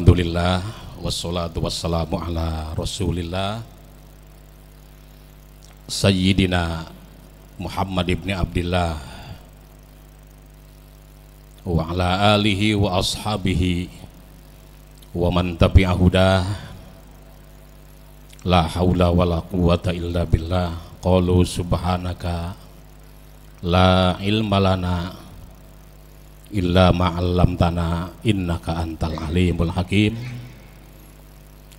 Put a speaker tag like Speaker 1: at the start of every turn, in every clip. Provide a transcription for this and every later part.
Speaker 1: Alhamdulillah wassalatu wassalamu ala Rasulillah Sayyidina Muhammad ibn Abdillah wa ala alihi wa ashabihi wa man tabi'a hudah. La haula wa la quwata illa billah. Qalu subhanaka la ilma lana illa ma'allamtana innaka antal alimul hakim.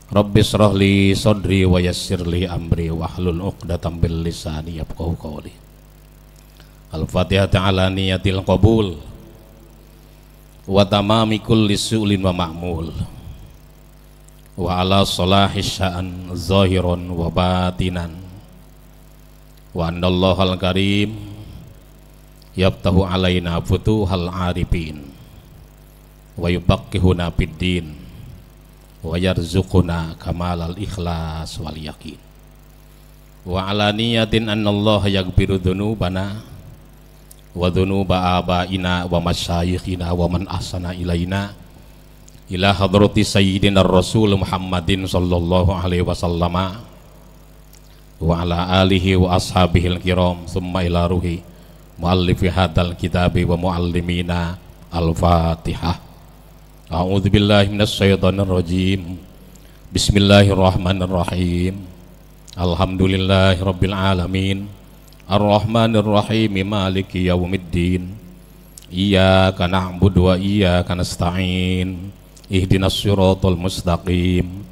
Speaker 1: Rabbis shrahli sadri wa yassirli amri wahlul uqdatam bil lisani yafqahu qawli. Al-Fatihah ta'ala niyatil qabul wa tamami kulli su'lin wa ma'mul wa ala salahis sya'an zahiran wa batinan wa andallahal karim yabtahu alaina futuhal arifin wa yubaqqihuna fiddin wa yarzuquna kamalal ikhlas wal yakin wa ala niyatin annallaha yaghfiru dhunubana wa dhunuba abaina wa masyayikhina wa man ahsana ilaina ila hadrati sayyidina rasul Muhammadin sallallahu alaihi wasallam wa ala alihi wa ashabihil kiram summa ila ruhi muallifi hadal kitabi wa muallimina. Al-Fatihah. A'udzu billahi minasy syaithanir rajim. Bismillahirrahmanirrahim. Alhamdulillahirabbil alamin. Arrahmanir rahim maliki yaumiddin. Iyyaka na'budu wa iyyaka nasta'in. Ihdinas siratal mustaqim.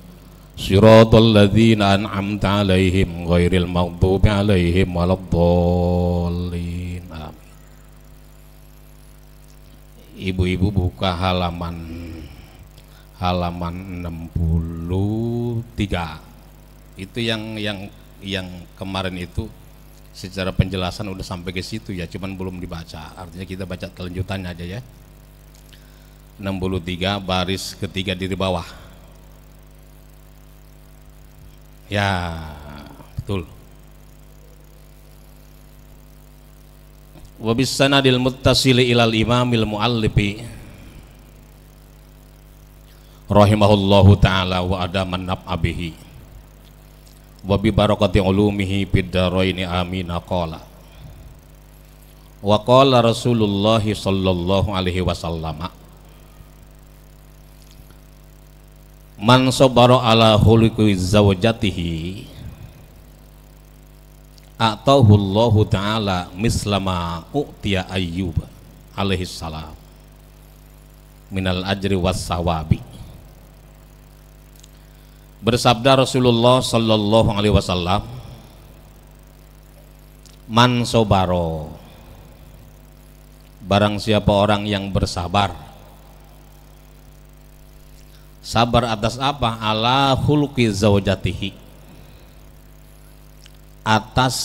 Speaker 1: Siratal ladzina an'amta 'alaihim ghairil maghdubi 'alaihim waladdallin. Ibu-ibu buka halaman 63. Itu yang kemarin itu secara penjelasan udah sampai ke situ ya, cuman belum dibaca. Artinya kita baca kelanjutannya aja ya. 63 baris ketiga dari bawah. Ya, betul. Wa bis sanadil muttasili ilal imamil muallifi rahimahullahu ta'ala wa adaman nab'abihi wa bi barakati ulumihi fid dharaini amin. Qala wa qala Rasulullah sallallahu alaihi wasallam man sabara ala khuluqi zawjatihi atahu Allahu ta'ala mislama u'tiya Ayyub alaihi salam minal ajri was sawabi. Bersabda Rasulullah sallallahu alaihi wasallam, man sobaro, barang siapa orang yang bersabar. Sabar atas apa? Ala khuluqi zawjatihi, atas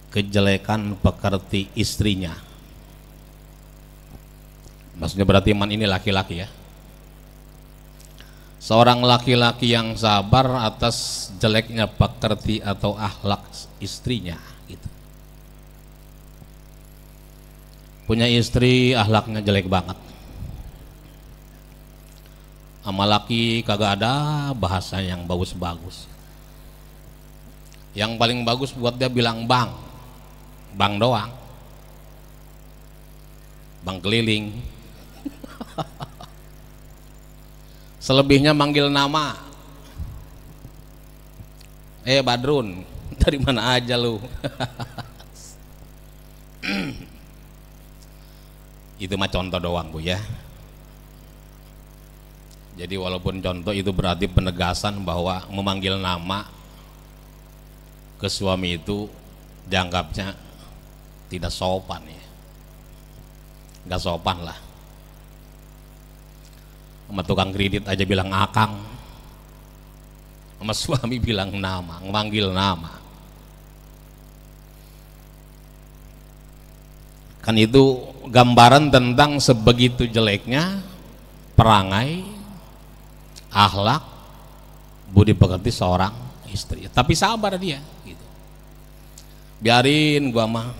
Speaker 1: kejelekan pekerti istrinya. Maksudnya berarti man ini laki-laki ya. Seorang laki-laki yang sabar atas jeleknya pekerti atau akhlak istrinya gitu. Punya istri akhlaknya jelek banget, sama laki kagak ada bahasa yang bagus-bagus. Yang paling bagus buat dia bilang bang doang, bang keliling. Selebihnya manggil nama. Badrun, dari mana aja lu? Itu mah contoh doang Bu ya. Jadi walaupun contoh itu berarti penegasan bahwa memanggil nama ke suami itu dianggapnya tidak sopan ya, nggak sopan lah. Sama tukang kredit aja bilang akang, sama suami bilang nama, memanggil nama. Kan itu gambaran tentang sebegitu jeleknya perangai, akhlak, budi pekerti seorang istri. Tapi sabar dia gitu. Biarin gua mah,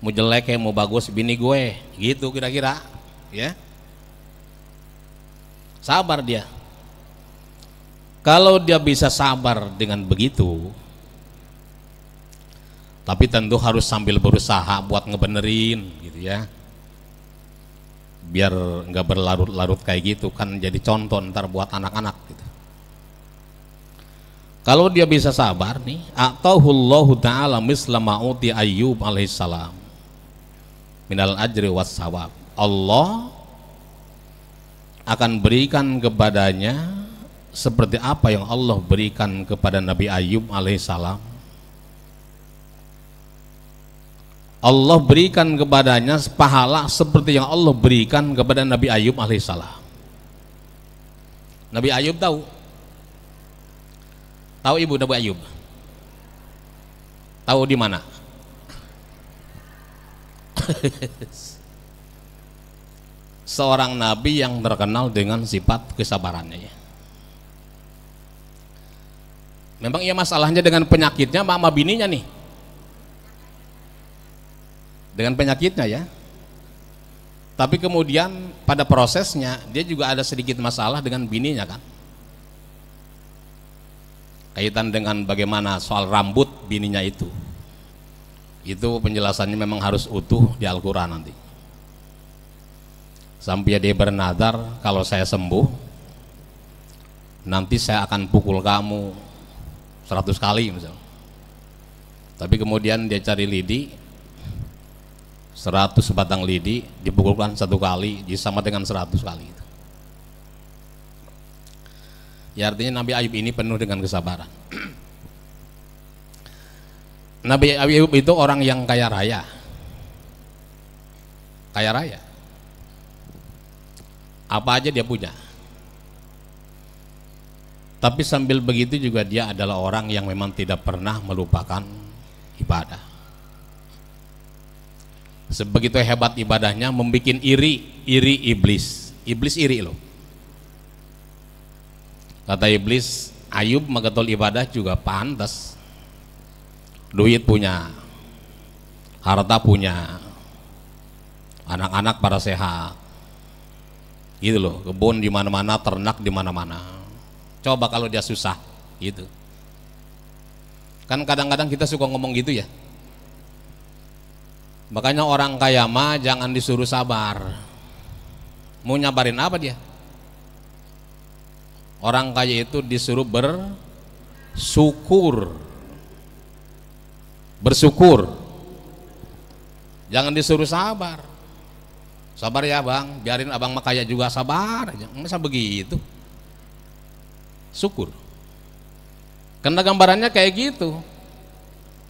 Speaker 1: mau jelek ya mau bagus bini gue gitu kira-kira ya. Sabar dia. Kalau dia bisa sabar dengan begitu, tapi tentu harus sambil berusaha buat ngebenerin gitu ya, biar nggak berlarut-larut kayak gitu kan, jadi contoh ntar buat anak-anak gitu. Kalau dia bisa sabar nih, atahullahu ta'ala misla ma'uti Ayyub alaihissalam minal ajri was sawab, Allah akan berikan kepadanya seperti apa yang Allah berikan kepada Nabi Ayyub alaihissalam. Allah berikan kepadanya pahala seperti yang Allah berikan kepada Nabi Ayyub alaihissalam. Nabi Ayyub tahu ibu Nabi Ayyub? Tahu di mana? Seorang nabi yang terkenal dengan sifat kesabarannya ya. Memang ia masalahnya dengan penyakitnya sama bininya nih, dengan penyakitnya ya. Tapi kemudian pada prosesnya dia juga ada sedikit masalah dengan bininya kan, kaitan dengan bagaimana soal rambut bininya itu penjelasannya memang harus utuh di Al-Quran nanti. Sampai dia bernadar, kalau saya sembuh nanti saya akan pukul kamu 100 kali misalnya. Tapi kemudian dia cari lidi 100 batang lidi, dipukulkan 1 kali, jadi sama dengan 100 kali. Ya artinya Nabi Ayyub ini penuh dengan kesabaran. Nabi Ayyub itu orang yang kaya raya. Kaya raya. Apa aja dia punya. Tapi sambil begitu juga dia adalah orang yang memang tidak pernah melupakan ibadah. Sebegitu hebat ibadahnya, membuat iri iblis. Iblis iri loh. Kata iblis, Ayub mengetol ibadah juga pantas. Duit punya, harta punya, anak-anak para sehat, gitu loh. Kebun di mana-mana, ternak di mana-mana. Coba kalau dia susah, gitu. Kan kadang-kadang kita suka ngomong gitu ya. Makanya orang kaya mah jangan disuruh sabar. Mau nyabarin apa dia? Orang kaya itu disuruh bersyukur. Jangan disuruh sabar. Sabar ya bang, biarin abang mah kaya juga, sabar aja. Masa begitu? Syukur. Karena gambarannya kayak gitu.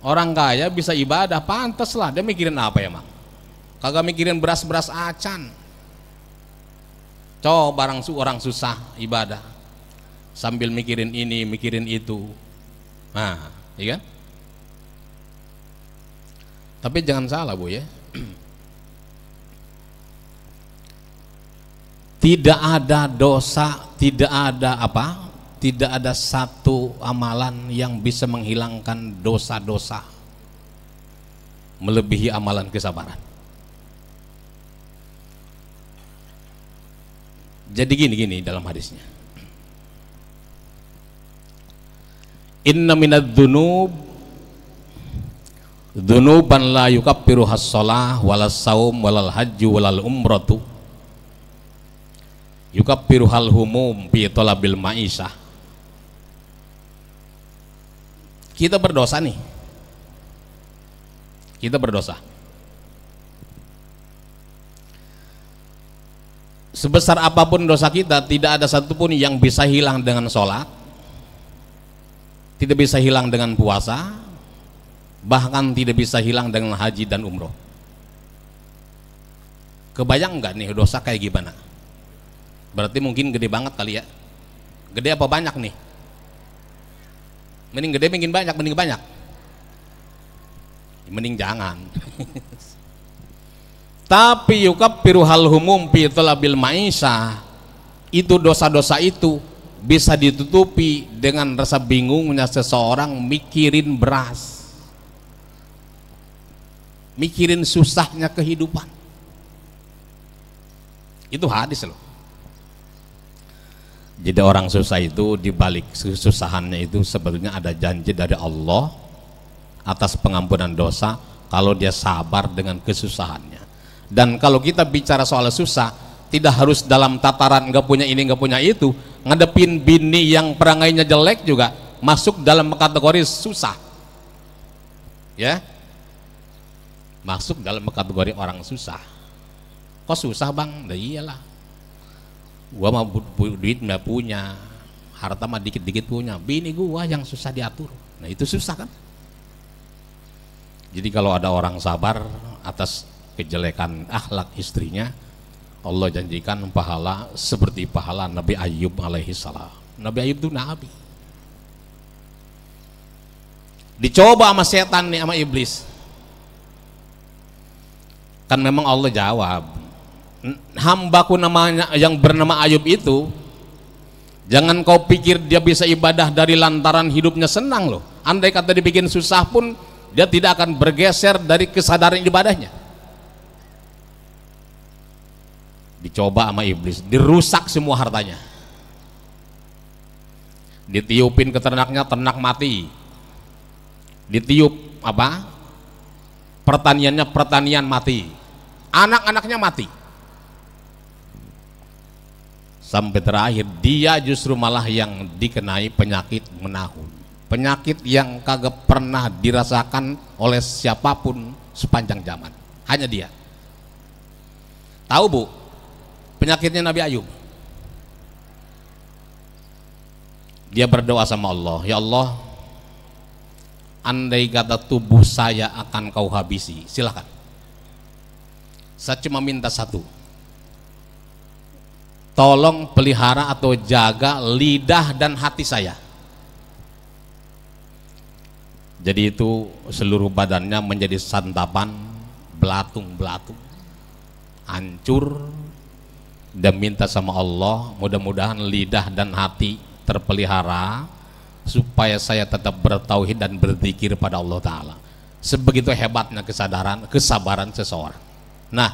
Speaker 1: Orang kaya bisa ibadah, pantas lah. Dia mikirin apa ya bang? Kagak mikirin beras-beras acan. Coba orang susah ibadah sambil mikirin ini, mikirin itu. Nah, iya kan? Tapi jangan salah bu ya. Tidak ada dosa, tidak ada satu amalan yang bisa menghilangkan dosa-dosa melebihi amalan kesabaran. Jadi gini dalam hadisnya, inna minadz dzunuban la yukaffiruhas shalah walas saum walal hajju walal umratu yukaffiruhal humum fi talabil ma'isyah. Kita berdosa nih, kita berdosa. Sebesar apapun dosa kita, tidak ada satupun yang bisa hilang dengan sholat, tidak bisa hilang dengan puasa, bahkan tidak bisa hilang dengan haji dan umroh. Kebayang nggak nih dosa kayak gimana? Berarti mungkin gede banget kali ya. Gede apa banyak nih? Mending gede, mending banyak. Mending jangan. Tapi yukaffiruhal humum fi talabil ma'isyah, itu dosa-dosa itu bisa ditutupi dengan rasa bingungnya seseorang mikirin beras, mikirin susahnya kehidupan. Itu hadis loh. Jadi orang susah itu, di balik kesusahannya itu sebetulnya ada janji dari Allah atas pengampunan dosa kalau dia sabar dengan kesusahannya. Dan kalau kita bicara soal susah, tidak harus dalam tataran nggak punya ini nggak punya itu. Ngadepin bini yang perangainya jelek juga masuk dalam kategori susah, ya, masuk dalam kategori orang susah. Kok susah bang? Nah, iyalah, gua mah duit nggak punya, harta mah dikit-dikit punya, bini gua yang susah diatur. Nah itu susah kan. Jadi kalau ada orang sabar atas kejelekan akhlak istrinya, Allah janjikan pahala seperti pahala Nabi Ayub alaihi salam. Nabi Ayub itu nabi, dicoba sama setan nih, sama iblis. Kan memang Allah jawab, hambaku namanya yang bernama Ayub itu, jangan kau pikir dia bisa ibadah dari lantaran hidupnya senang loh. Andai kata dibikin susah pun dia tidak akan bergeser dari kesadaran ibadahnya. Dicoba sama iblis, dirusak semua hartanya, ditiupin ke ternaknya, ternak mati, ditiup apa, pertaniannya, pertanian mati, anak-anaknya mati, sampai terakhir dia justru malah yang dikenai penyakit menahun, penyakit yang kagak pernah dirasakan oleh siapapun sepanjang zaman, hanya dia tahu. Bu, penyakitnya Nabi Ayub, dia berdoa sama Allah, ya Allah, andai kata tubuh saya akan kau habisi, silakan, saya cuma minta satu, tolong pelihara atau jaga lidah dan hati saya. Jadi itu seluruh badannya menjadi santapan belatung-belatung, hancur. Dan minta sama Allah, mudah-mudahan lidah dan hati terpelihara supaya saya tetap bertauhid dan berzikir pada Allah Ta'ala. Sebegitu hebatnya kesabaran seseorang. Nah,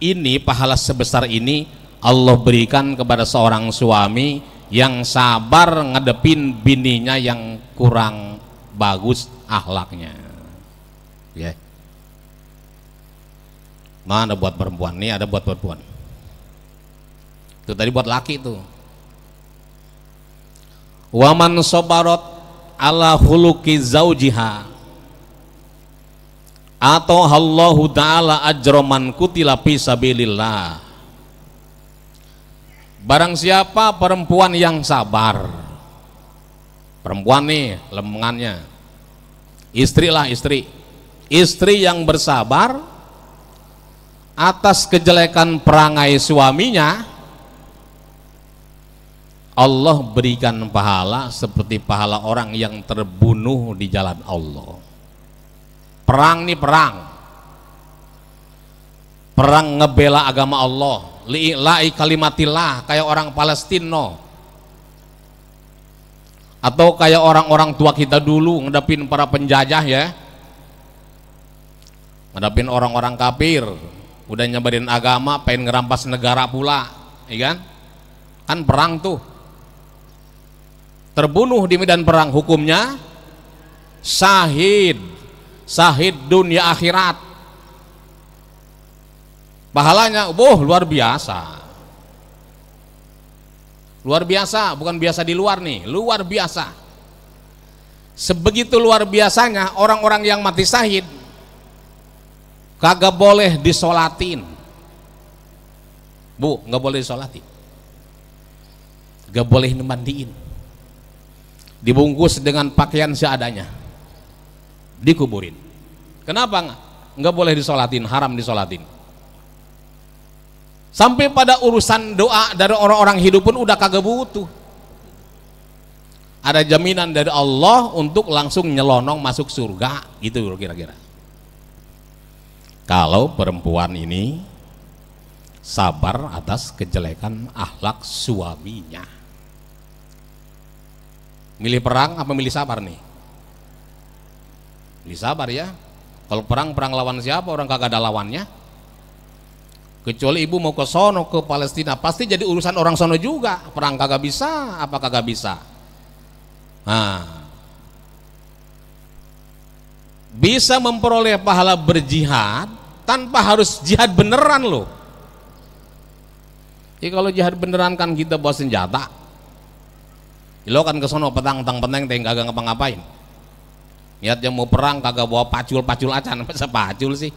Speaker 1: ini pahala sebesar ini Allah berikan kepada seorang suami yang sabar ngadepin bininya yang kurang bagus akhlaknya, ya. Mana buat perempuan? Nih ada buat perempuan. Itu tadi buat laki tuh. Waman sobarot ala huluki zaujiha atau Allahu ta'ala ajroman kutila fisabilillah. Barang siapa perempuan yang sabar, perempuan nih lemengannya, istri lah, istri yang bersabar atas kejelekan perangai suaminya, Allah berikan pahala seperti pahala orang yang terbunuh di jalan Allah. Perang nih, perang ngebela agama Allah, li'ila'i kalimatillah, kayak orang Palestina, atau kayak orang-orang tua kita dulu ngadepin para penjajah, ya, ngadepin orang-orang kafir, udah nyebarin agama, pengen ngerampas negara pula, ya kan perang tuh. Terbunuh di medan perang, hukumnya syahid, syahid dunia akhirat. Pahalanya luar biasa, luar biasa, bukan biasa di luar nih, luar biasa. Sebegitu luar biasanya orang-orang yang mati syahid kagak boleh disolatin. Bu, nggak boleh disolatin, nggak boleh dimandiin, dibungkus dengan pakaian seadanya, dikuburin. Kenapa nggak boleh disolatin? Haram disolatin. Sampai pada urusan doa dari orang-orang hidup pun udah kagak butuh. Ada jaminan dari Allah untuk langsung nyelonong masuk surga, gitu kira-kira. Kalau perempuan ini sabar atas kejelekan akhlak suaminya. Milih perang apa milih sabar nih? Milih sabar, ya. Kalau perang lawan siapa? Orang kagak ada lawannya. Kecuali ibu mau ke sono, ke Palestina, pasti jadi urusan orang sono juga. Perang kagak bisa, apa kagak bisa. Nah, bisa memperoleh pahala berjihad tanpa harus jihad beneran loh. Jadi kalau jihad beneran kan kita bawa senjata, lo kan ke sono petang-petang kagak ngapa-ngapain. Niatnya mau perang kagak bawa pacul acan, masa pacul sih?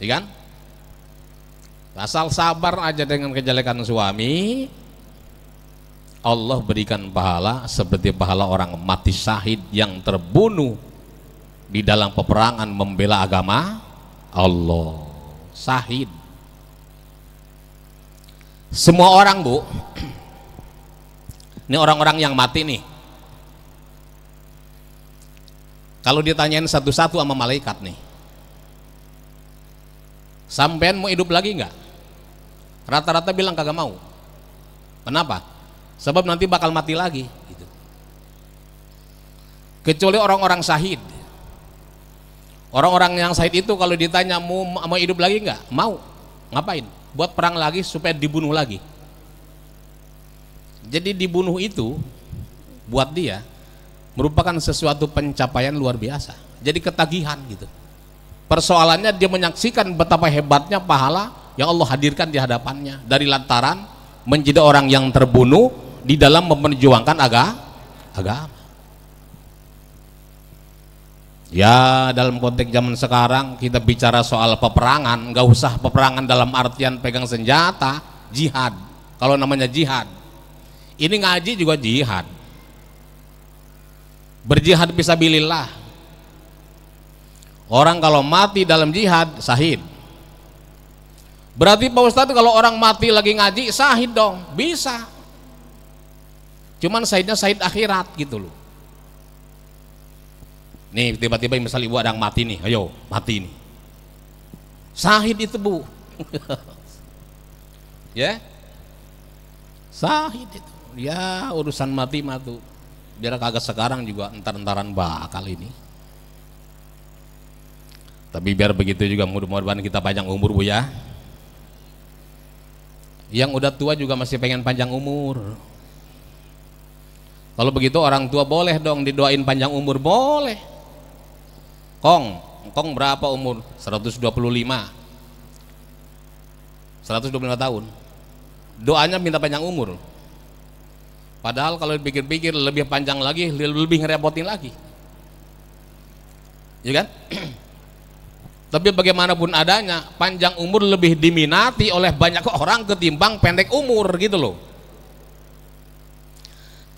Speaker 1: Iya kan? Asal sabar aja dengan kejelekan suami, Allah berikan pahala seperti pahala orang mati syahid yang terbunuh di dalam peperangan membela agama Allah. Syahid. Semua orang, Bu, ini orang-orang yang mati nih, kalau ditanyain satu-satu sama malaikat nih, sampean mau hidup lagi nggak? Rata-rata bilang kagak mau. Kenapa? Sebab nanti bakal mati lagi gitu. Kecuali orang-orang syahid. Orang-orang yang syahid itu kalau ditanya mau hidup lagi nggak? Mau. Ngapain? Buat perang lagi supaya dibunuh lagi. Jadi dibunuh itu buat dia merupakan sesuatu pencapaian luar biasa. Jadi ketagihan gitu. Persoalannya dia menyaksikan betapa hebatnya pahala yang Allah hadirkan di hadapannya dari lantaran menjadi orang yang terbunuh di dalam memperjuangkan agama. Ya, dalam konteks zaman sekarang kita bicara soal peperangan, nggak usah peperangan dalam artian pegang senjata, jihad. Kalau namanya jihad, ini ngaji juga jihad. Berjihad fisabilillah. Orang kalau mati dalam jihad syahid. Berarti Pak Ustadz kalau orang mati lagi ngaji syahid dong? Bisa. Cuman syahidnya syahid akhirat gitu loh. Nih tiba-tiba misal ibu ada yang mati nih, ayo mati nih. Syahid itu, Bu. Ya. Syahid itu. Ya urusan mati tuh. Biar kagak sekarang juga entar-entaran bakal ini. Tapi biar begitu juga mudah-mudahan kita panjang umur, Bu ya. Yang udah tua juga masih pengen panjang umur. Kalau begitu orang tua boleh dong didoain panjang umur, boleh. Kong berapa umur? 125 tahun. Doanya minta panjang umur. Padahal kalau dipikir-pikir lebih panjang lagi, lebih ngerepotin lagi. Ya kan? Tapi bagaimanapun adanya, panjang umur lebih diminati oleh banyak orang ketimbang pendek umur gitu loh.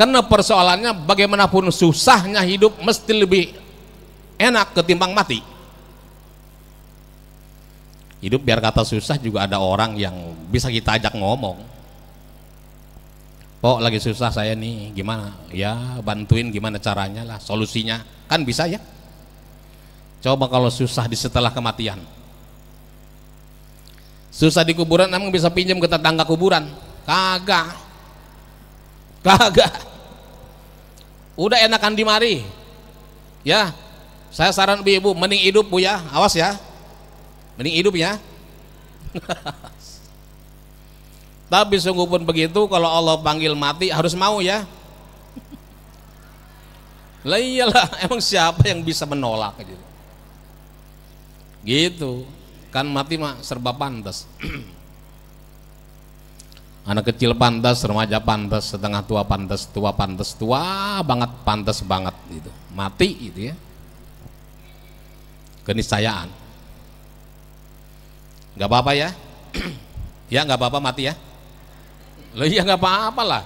Speaker 1: Karena persoalannya bagaimanapun susahnya hidup mesti lebih enak ketimbang mati. Hidup biar kata susah juga ada orang yang bisa kita ajak ngomong. Pok lagi susah saya nih, gimana? Ya bantuin gimana caranya lah, solusinya kan bisa ya. Coba kalau susah di setelah kematian, susah di kuburan, emang bisa pinjam ke tetangga kuburan? Kagak. Udah enakan di mari. Ya, saya saran ibu, mending hidup Bu ya, awas ya, mending hidup ya. Tapi sungguh pun begitu, kalau Allah panggil mati harus mau ya. Lah iyalah, emang siapa yang bisa menolak gitu? Gitu kan, mati mah serba pantas. Anak kecil pantas, remaja pantas, setengah tua pantas, tua banget pantas banget gitu. Mati gitu ya. Keniscayaan. Nggak apa-apa ya. Ya nggak apa-apa mati ya. Loh iya nggak apa-apa lah.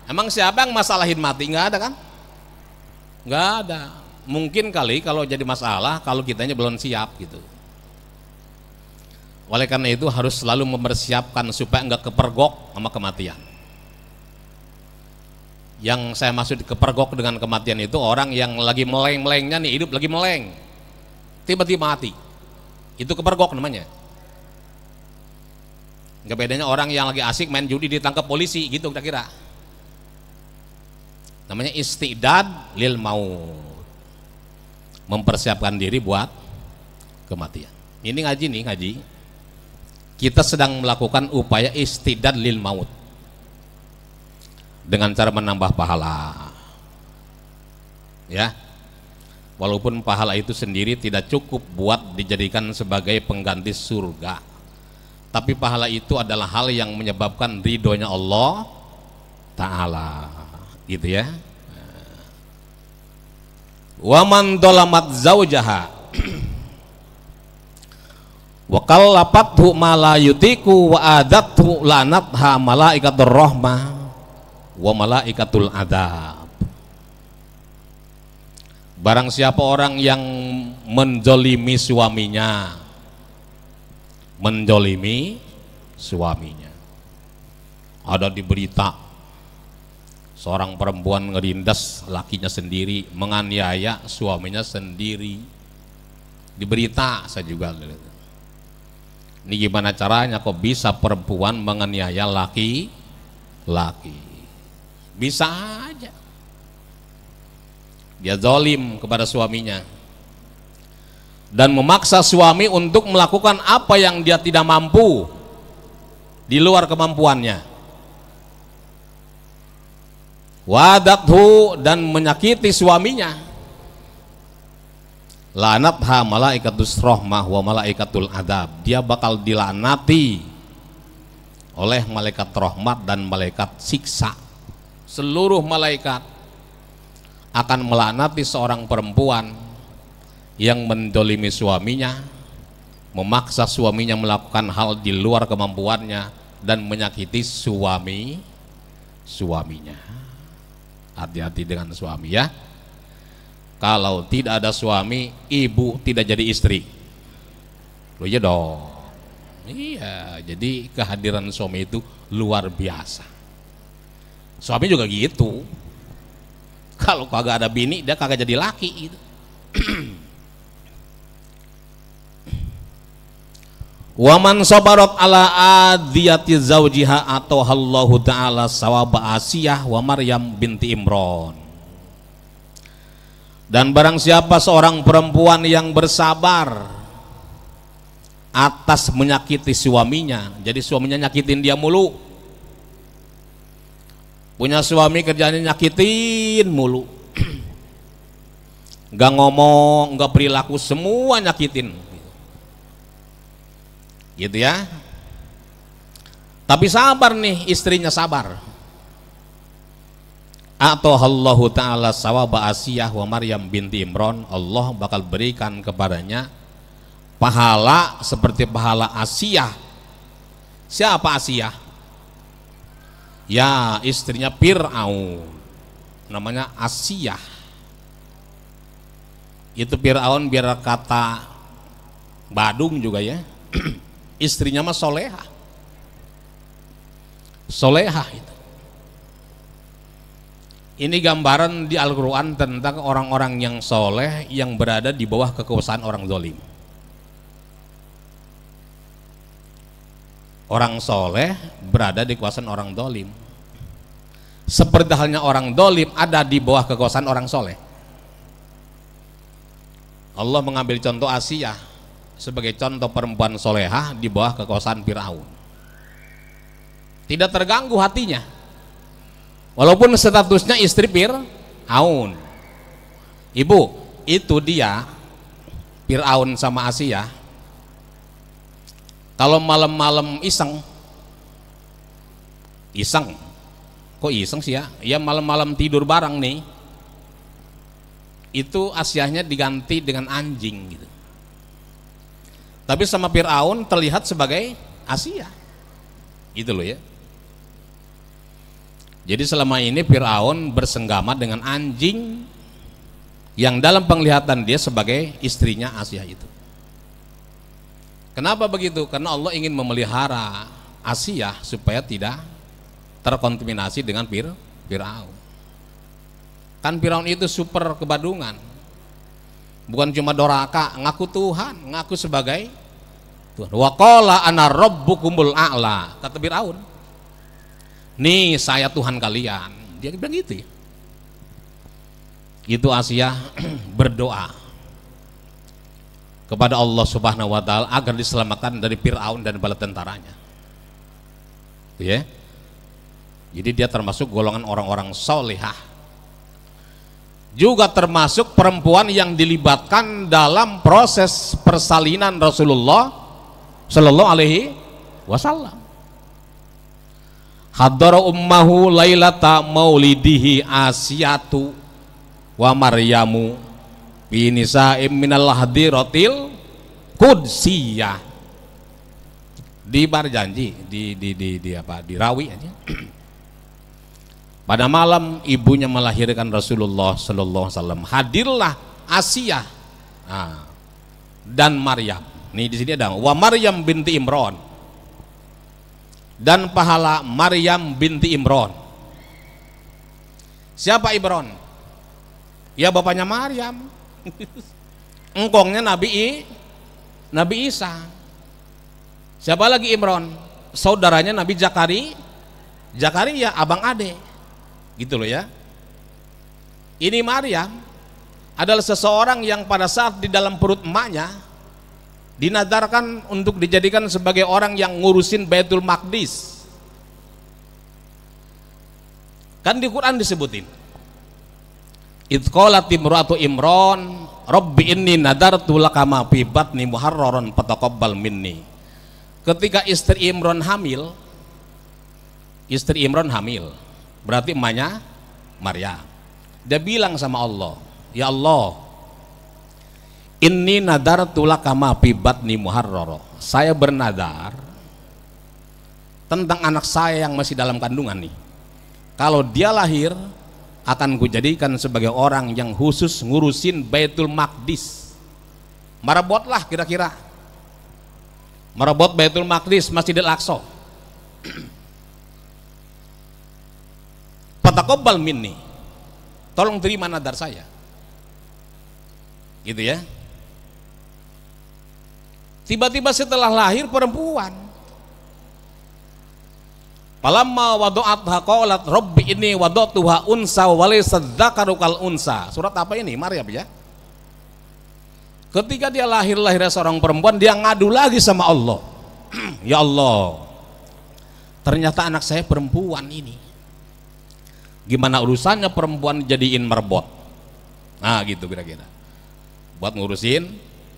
Speaker 1: Emang siapa yang masalahin mati? Nggak ada kan? Nggak ada. Mungkin kali kalau jadi masalah kalau kitanya belum siap gitu. Oleh karena itu harus selalu mempersiapkan supaya enggak kepergok sama kematian. Yang saya maksud kepergok dengan kematian itu orang yang lagi meleng-melengnya nih, hidup lagi meleng, tiba-tiba mati, itu kepergok namanya. Enggak bedanya orang yang lagi asik main judi ditangkap polisi gitu kira-kira. Namanya istidad lil maut, mempersiapkan diri buat kematian. Ini ngaji nih, ngaji kita sedang melakukan upaya istidad lil maut dengan cara menambah pahala. Ya. Walaupun pahala itu sendiri tidak cukup buat dijadikan sebagai pengganti surga, tapi pahala itu adalah hal yang menyebabkan ridhonya Allah Ta'ala, gitu ya. Wa man dolamat zaujaha wa kallafathu ma la yutiku wa adathu lanatha malaikatur rahmah wa malaikatul adab. Barang siapa orang yang menzolimi suaminya, ada di berita seorang perempuan ngerindas lakinya sendiri, menganiaya suaminya sendiri, di berita saya juga lihat. Ini gimana caranya kok bisa perempuan menganiaya laki? Bisa aja. Dia zalim kepada suaminya dan memaksa suami untuk melakukan apa yang dia tidak mampu, di luar kemampuannya. Wadathu, dan menyakiti suaminya. Lanatha malaikatus rahmah wa malaikatul adab. Dia bakal dilanati oleh malaikat rahmat dan malaikat siksa. Seluruh malaikat akan melanati seorang perempuan yang mendolimi suaminya, memaksa suaminya melakukan hal di luar kemampuannya, dan menyakiti suaminya. Hati-hati dengan suami ya. Kalau tidak ada suami, ibu tidak jadi istri. Loh iya dong. Iya, jadi kehadiran suami itu luar biasa. Suami juga gitu. Kalau kagak ada bini, dia kagak jadi laki gitu. Waman sabarat ala adiyati zaujiha atau Allah Ta'ala sawaba Asiyah wa Maryam binti Imran. Dan barang siapa seorang perempuan yang bersabar atas menyakiti suaminya, jadi suaminya nyakitin dia mulu, punya suami kerjanya nyakitin mulu, nggak ngomong, nggak perilaku, semua nyakitin, gitu ya. Tapi sabar nih, istrinya sabar. Atau Allah Ta'ala sawaba Asiyah wa Maryam binti Imran, Allah bakal berikan kepadanya pahala seperti pahala Asiyah. Siapa Asiyah? Ya, istrinya Fir'aun, namanya Asiyah. Itu Fir'aun biar kata Badung juga ya. Istrinya mah solehah itu. Ini gambaran di Al-Quran tentang orang-orang yang soleh yang berada di bawah kekuasaan orang zalim. Orang soleh berada di kekuasaan orang zalim. Seperti halnya orang zalim ada di bawah kekuasaan orang soleh. Allah mengambil contoh Asiyah sebagai contoh perempuan solehah di bawah kekuasaan Fir'aun. Tidak terganggu hatinya. Walaupun statusnya istri Fir'aun. Ibu, itu dia Fir'aun sama Asiyah. Kalau malam-malam iseng, kok iseng sih ya? Ya malam-malam tidur bareng nih. Itu Asiyahnya diganti dengan anjing gitu. Tapi sama Fir'aun terlihat sebagai Asiyah. Gitu loh ya. Jadi selama ini Fir'aun bersenggama dengan anjing yang dalam penglihatan dia sebagai istrinya Asiyah itu. Kenapa begitu? Karena Allah ingin memelihara Asiyah supaya tidak terkontaminasi dengan Fir'aun. Kan Fir'aun itu super kebadungan. Bukan cuma doraka, ngaku Tuhan, ngaku sebagai Tuhan. Wa qala ana rabbukumul a'la, kata Fir'aun. Nih saya Tuhan kalian, dia bilang gitu ya. Itu Asiyah berdoa, kepada Allah Subhanahu wa taala agar diselamatkan dari Firaun dan bala tentaranya. Ya. Jadi dia termasuk golongan orang-orang solehah. Juga termasuk perempuan yang dilibatkan dalam proses persalinan Rasulullah Sallallahu Alaihi Wasallam. Hadara ummahu lailata maulidihi Asiyatu wa Maryamu fi nisa'im minal hadiratil qudsiyah. Dibarjanji di apa? Dirawi aja. Pada malam ibunya melahirkan Rasulullah Sallallahu Alaihi Wasallam, hadirlah Asiyah dan Maryam. Nih di sini ada wa Maryam binti Imran, dan pahala Maryam binti Imran. Siapa Imran? Ya bapaknya Maryam. Engkongnya Nabi Isa. Siapa lagi Imran? Saudaranya Nabi Zakaria, abang ade. Gitu loh ya. Ini Maryam adalah seseorang yang pada saat di dalam perut emaknya dinadarkan untuk dijadikan sebagai orang yang ngurusin Baitul Maqdis. Kan di Quran disebutin, idz qalat imra'atu Imran rabbi inni nadartu laka ma fi batni muharraran fataqabbal minni. Ketika istri Imran hamil, berarti emaknya Maryam, dia bilang sama Allah, ya Allah, inni nadartu laka ma fi batni muharrara. Saya bernadar tentang anak saya yang masih dalam kandungan nih, kalau dia lahir akan kujadikan sebagai orang yang khusus ngurusin Baitul Maqdis. Marabotlah kira-kira, marabot Baitul Maqdis, Masjidil Aqsa. Fataqabbal minni, tolong terima nadar saya, gitu ya. Tiba-tiba setelah lahir perempuan, falamma wada'atha qalat rabbi inni wada'tuha unsa wa laysa dzakaru kal unsa. Surat apa ini? Maryam ya. Ketika dia lahirnya seorang perempuan, dia ngadu lagi sama Allah. Ya Allah, ternyata anak saya perempuan ini. Gimana urusannya perempuan jadiin merbot? Nah gitu kira-kira, buat ngurusin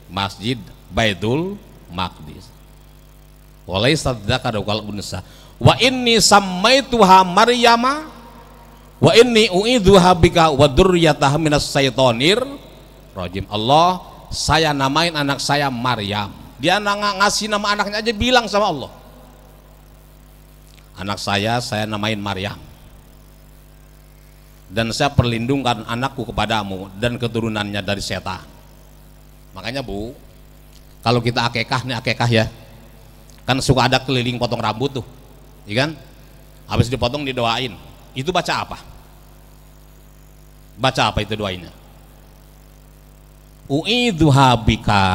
Speaker 1: Masjid Baitul Maqdis. Walaysa dzakaru kal unsa wa inni sammaituha Maryama wa inni u'idzuha bika wa dzurriyyataha minas syaitonir rajim. Allah, saya namain anak saya Maryam. Dia ngasih nama anaknya aja bilang sama Allah, anak saya namain Maryam, dan saya perlindungkan anakku kepadamu dan keturunannya dari setan. Makanya Bu, kalau kita akekah ya, kan suka ada keliling potong rambut tuh, iya kan? Habis dipotong didoain, itu baca apa? Baca apa itu doainnya? U'idzuha bika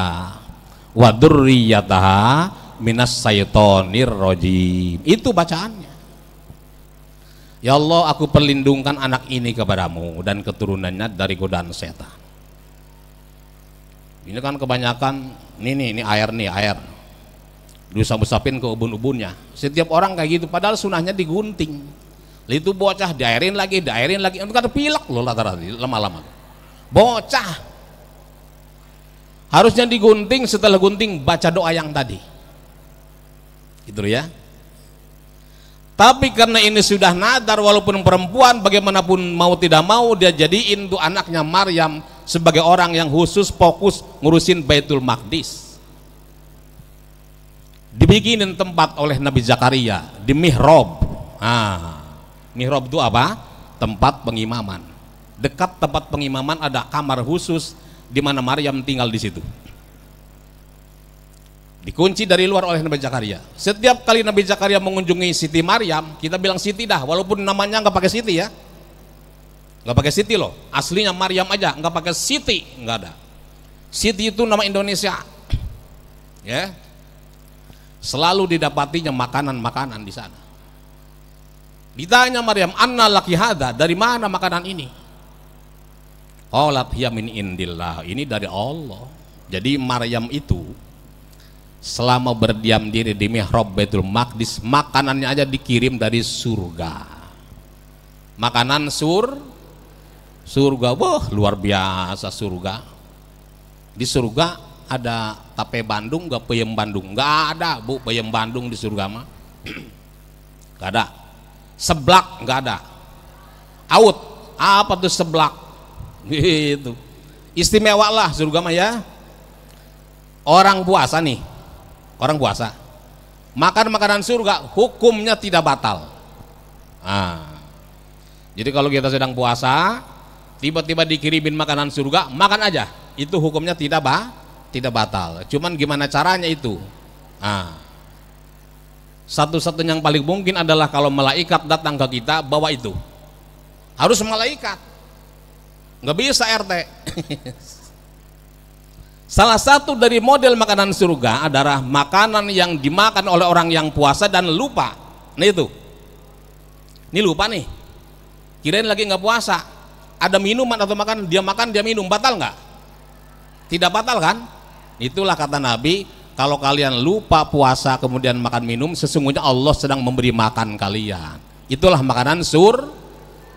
Speaker 1: wa dzurriyyataha minas syaitonir rajim. Itu bacaannya. Ya Allah, aku perlindungkan anak ini kepadamu dan keturunannya dari godaan setan. Ini kan kebanyakan ini air diusap-usapin ke ubun-ubunnya. Setiap orang kayak gitu, padahal sunahnya digunting. Itu bocah diairin lagi, itu kan pilek loh lama-lama. Bocah harusnya digunting, setelah gunting baca doa yang tadi. Gitu ya. Tapi karena ini sudah nadar, walaupun perempuan, bagaimanapun mau tidak mau dia jadiin tuh anaknya Maryam sebagai orang yang khusus fokus ngurusin Baitul Maqdis. Dibikinin tempat oleh Nabi Zakaria di mihrab. Mihrab itu apa? Tempat pengimaman. Dekat tempat pengimaman ada kamar khusus di mana Maryam tinggal di situ. Dikunci dari luar oleh Nabi Zakaria. Setiap kali Nabi Zakaria mengunjungi Siti Maryam, kita bilang Siti dah, walaupun namanya nggak pakai Siti ya, nggak pakai Siti loh, aslinya Maryam aja, nggak pakai Siti, nggak ada. Siti itu nama Indonesia, ya. Selalu didapatinya makanan-makanan di sana. Ditanya Maryam, anna laki hada, dari mana makanan ini? Qalat hiya min indillah, ini dari Allah. Jadi Maryam itu selama berdiam diri di mihrab Baitul Maqdis, makanannya aja dikirim dari surga. Makanan surga, wah luar biasa surga. Di surga ada tape Bandung, gak peyem Bandung? Nggak ada bu, peyem Bandung di surga mah. Nggak ada. Seblak nggak ada. Out, apa tuh seblak? Gitu. Istimewa lah surga mah ya. Orang puasa nih, orang puasa makan makanan surga hukumnya tidak batal. Jadi kalau kita sedang puasa tiba-tiba dikirimin makanan surga, makan aja, itu hukumnya tidak batal. Cuman gimana caranya itu? Satu-satunya yang paling mungkin adalah kalau malaikat datang ke kita bawa itu, harus malaikat, nggak bisa RT. Salah satu dari model makanan surga adalah makanan yang dimakan oleh orang yang puasa dan lupa. Nah itu, ini lupa nih, kirain lagi nggak puasa, ada minuman atau makan dia minum, batal nggak? Tidak batal kan? Itulah kata Nabi, kalau kalian lupa puasa kemudian makan minum, sesungguhnya Allah sedang memberi makan kalian. Itulah makanan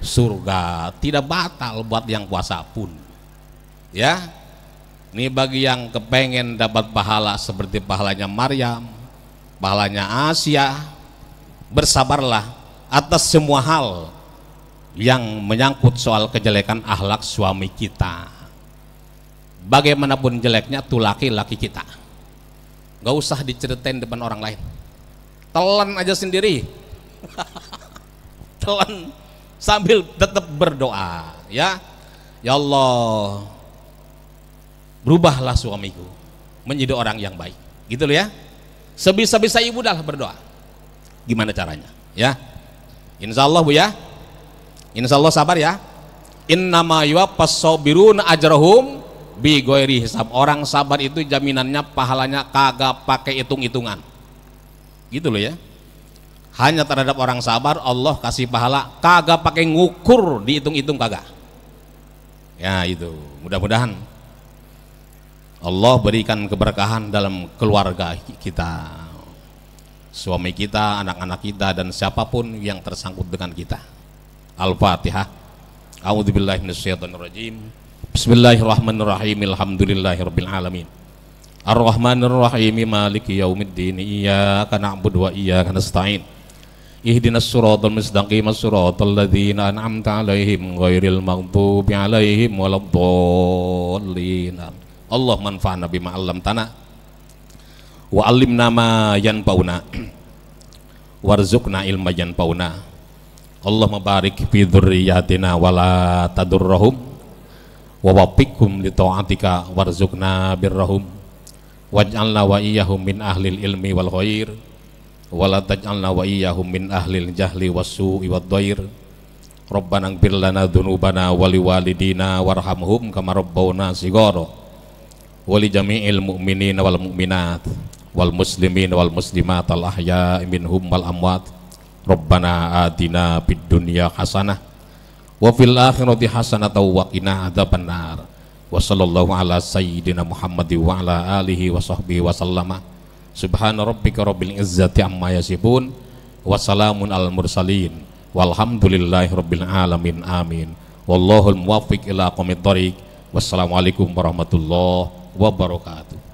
Speaker 1: surga, tidak batal buat yang puasa pun. Ya. Ini bagi yang kepengen dapat pahala seperti pahalanya Maryam, pahalanya Asia, bersabarlah atas semua hal yang menyangkut soal kejelekan akhlak suami kita. Bagaimanapun jeleknya tuh laki-laki kita, gak usah diceritain depan orang lain, telan aja sendiri. Telan sambil tetap berdoa, ya Allah, berubahlah suamiku menjadi orang yang baik, gitu loh ya. Sebisa-bisa ibu dah berdoa. Gimana caranya? Ya, insya Allah bu ya, insya Allah sabar ya. Innama yuwaffas sabiruna ajrahum bi ghairi hisab. Orang sabar itu jaminannya pahalanya kagak pakai hitung-hitungan, gitu loh ya. Hanya terhadap orang sabar Allah kasih pahala kagak pakai ngukur, dihitung-hitung kagak. Ya itu, mudah-mudahan Allah berikan keberkahan dalam keluarga kita, suami kita, anak-anak kita, dan siapapun yang tersangkut dengan kita. Al-Fatihah. A'udzubillahi minasyaitonirrajim. Bismillahirrahmanirrahim. Alhamdulillahirabbil alamin. Ar-Rahmanirrahim. Maliki yaumiddin. Iyyaka na'budu wa iyyaka nasta'in. Ihdinas siratal mustaqim, siratal ladzina an'amta 'alaihim ghairil maghdubi 'alaihim waladdallin. Allah manfa'na bima 'allamtana wa 'allimna ma yanfa'una warzuqna ilma yanfa'una. Allahumma barik fi dzurriyyatina wa la tadurrahum wa waffiqhum li ta'atika warzuqna birrahum waj'alna wa iyyahum min ahlil ilmi wal khair wa la taj'alna wa iyyahum min ahlil jahli was-su'i wad-dhair. Rabbana ighfir lana dzunubana wa liwalidina warhamhum kama rabbawna shighara wali jami'il mu'minin wal mu'minat wal muslimin wal muslimat al ahya'i minhum wal amwat. Rabbana atina fid dunya hasanah wa fil akhirati hasanah wa qina adzabannar. Wa sallallahu ala sayyidina Muhammad wa ala alihi wa sahbihi wa sallama. Subhana rabbika rabbil izzati amma yasifun wa salamun al mursalin walhamdulillahi rabbil alamin. Amin. Wallahul muwaffiq ila aqwamit thoriq. Wassalamualaikum warahmatullahi wabarakatuh.